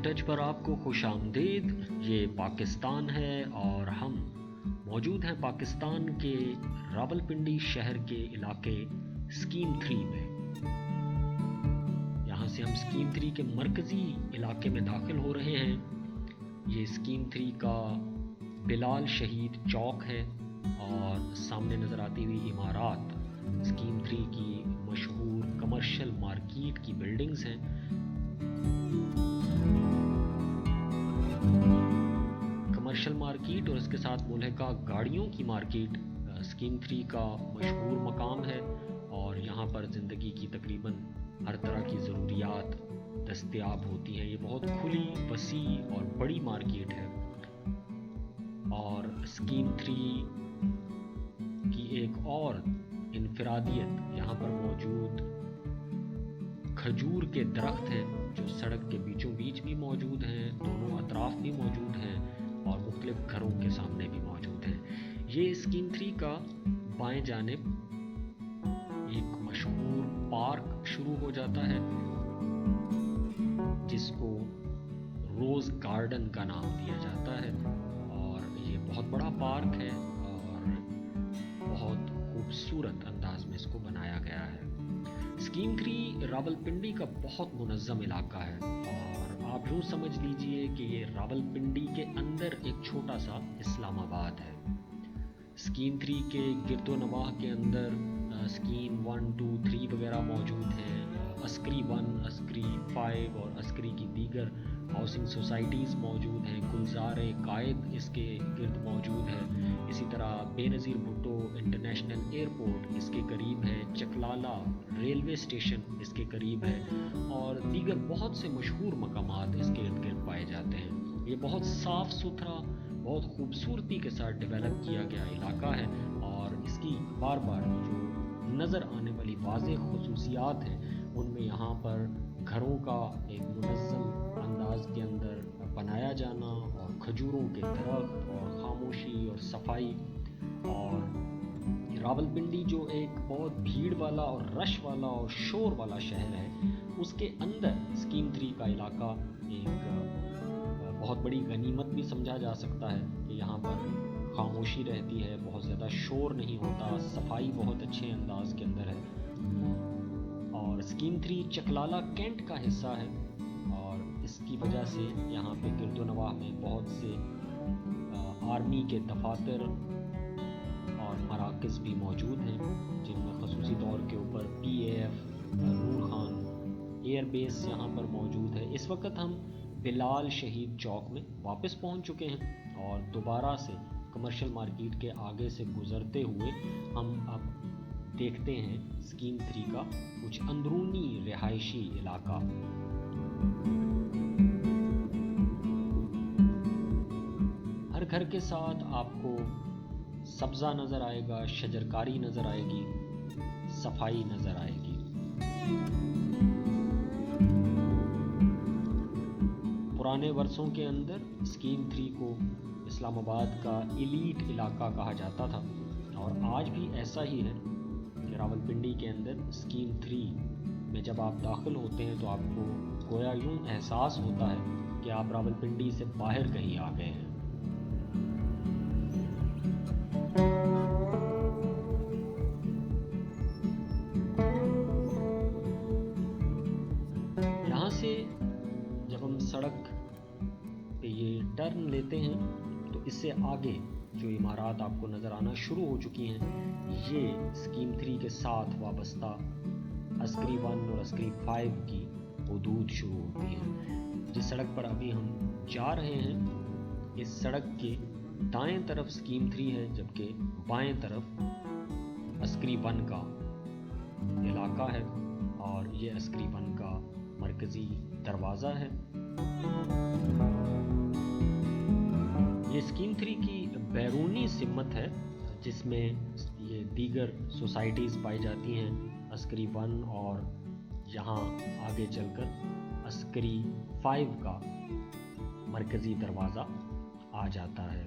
رادیو touch پر آپ کو خوش آمدید. یہ پاکستان ہے اور ہم موجود ہیں پاکستان کے راولپنڈی شہر کے علاقے اسکیم 3 میں. یہاں سے ہم اسکیم 3 کے مرکزی علاقے میں داخل ہو رہے ہیں. یہ اسکیم 3 کا بلال شہید چوک ہے اور سامنے نظر آتی ہوئی عمارات اسکیم 3 کی مشہور کمرشل مارکیٹ کی بلڈنگز ہیں. کمرشل مارکیٹ اور اس کے ساتھ ملحقہ گاڑیوں کی مارکیٹ اسکیم 3 کا مشہور مقام ہے اور یہاں پر زندگی کی تقریباً ہر طرح کی ضروریات دستیاب ہوتی ہیں. یہ بہت کھلی وسیع اور بڑی مارکیٹ ہے اور اسکیم 3 کی ایک اور انفرادیت یہاں پر موجود کھجور کے درخت ہیں جو سڑک کے بیچوں بیچ بھی موجود ہیں, دونوں اطراف بھی موجود ہیں اور مختلف گھروں کے سامنے بھی موجود ہیں. یہ اسکیم 3 کا بائیں جانب ایک مشہور پارک شروع ہو جاتا ہے جس کو روز گارڈن کا نام دیا جاتا ہے اور یہ بہت بڑا پارک ہے اور بہت خوبصورت انداز میں اس کو بنایا گیا ہے. اسکیم 3 راولپنڈی کا بہت منظم علاقہ ہے اور آپ یوں سمجھ لیجئے کہ یہ راولپنڈی کے اندر ایک چھوٹا سا اسلام آباد ہے. اسکیم 3 کے گرد و نواح کے اندر اسکیم 1, 2, 3 وغیرہ موجود ہیں. عسکری 1, عسکری 5 اور عسکری کی دیگر ہاؤسنگ سوسائٹیز موجود ہیں. گلزار قائد اس کے گرد موجود ہے. اسی طرح بے نظیر بھٹو انٹرنیشنل ایئرپورٹ اس کے قریب ہے. چکلالہ ریلوے اسٹیشن اس کے قریب ہے اور دیگر بہت سے مشہور مقامات اس کے ارد گرد پائے جاتے ہیں. یہ بہت صاف ستھرا, بہت خوبصورتی کے ساتھ ڈیولپ کیا گیا علاقہ ہے اور اس کی بار بار جو نظر آنے والی واضح خصوصیات ہیں ان میں یہاں پر گھروں کا ایک منظم انداز کے اندر بنایا جانا اور کھجوروں کے درخت اور خاموشی اور صفائی. اور راولپنڈی جو ایک بہت بھیڑ والا اور رش والا اور شور والا شہر ہے, اس کے اندر اسکیم 3 کا علاقہ ایک بہت بڑی غنیمت بھی سمجھا جا سکتا ہے کہ یہاں پر خاموشی رہتی ہے, بہت زیادہ شور نہیں ہوتا, صفائی بہت اچھے انداز کے اندر ہے. اور اسکیم 3 چکلالہ کینٹ کا حصہ ہے اور اس کی وجہ سے یہااں پہ گرد و نواح میں بہت سے آرمی کے دفاتر اور مراکز بھی موجود ہیں جن میں خصوصی طور کے اوپر PAF نور خان ایئر بیس یہاں پر موجود ہے. اس وقت ہم بلال شہید چوک میں واپس پہنچ چکے ہیں اور دوبارہ سے کمرشل مارکیٹ کے آگے سے گزرتے ہوئے ہم اب دیکھتے ہیں اسکیم 3 کا کچھ اندرونی رہائشی علاقہ. ہر گھر کے ساتھ آپ کو سبزہ نظر آئے گا, شجرکاری نظر آئے گی, صفائی نظر آئے گی. پرانے ورثوں کے اندر اسکیم 3 کو اسلام آباد کا ایلیٹ علاقہ کہا جاتا تھا اور آج بھی ایسا ہی ہے کہ راولپنڈی کے اندر اسکیم 3 میں جب آپ داخل ہوتے ہیں تو آپ کو گویا یوں احساس ہوتا ہے کہ آپ راولپنڈی سے باہر کہیں آ گئے ہیں. یہاں سے جب ہم سڑک پہ یہ ٹرن لیتے ہیں تو اس سے آگے جو عمارات آپ کو نظر آنا شروع ہو چکی ہیں یہ اسکیم 3 کے ساتھ وابستہ عسکری 1 اور عسکری 5 کی حدود شروع ہوتی ہیں. جس سڑک پر ابھی ہم جا رہے ہیں اس سڑک کے دائیں طرف اسکیم 3 ہے جبکہ بائیں طرف عسکری 1 کا علاقہ ہے اور یہ عسکری 1 کا مرکزی دروازہ ہے. یہ اسکیم 3 کی بیرونی سمت ہے جس میں یہ دیگر سوسائٹیز پائی جاتی ہیں عسکری 1 اور یہاں آگے چل کر عسکری 5 کا مرکزی دروازہ آ جاتا ہے.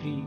3,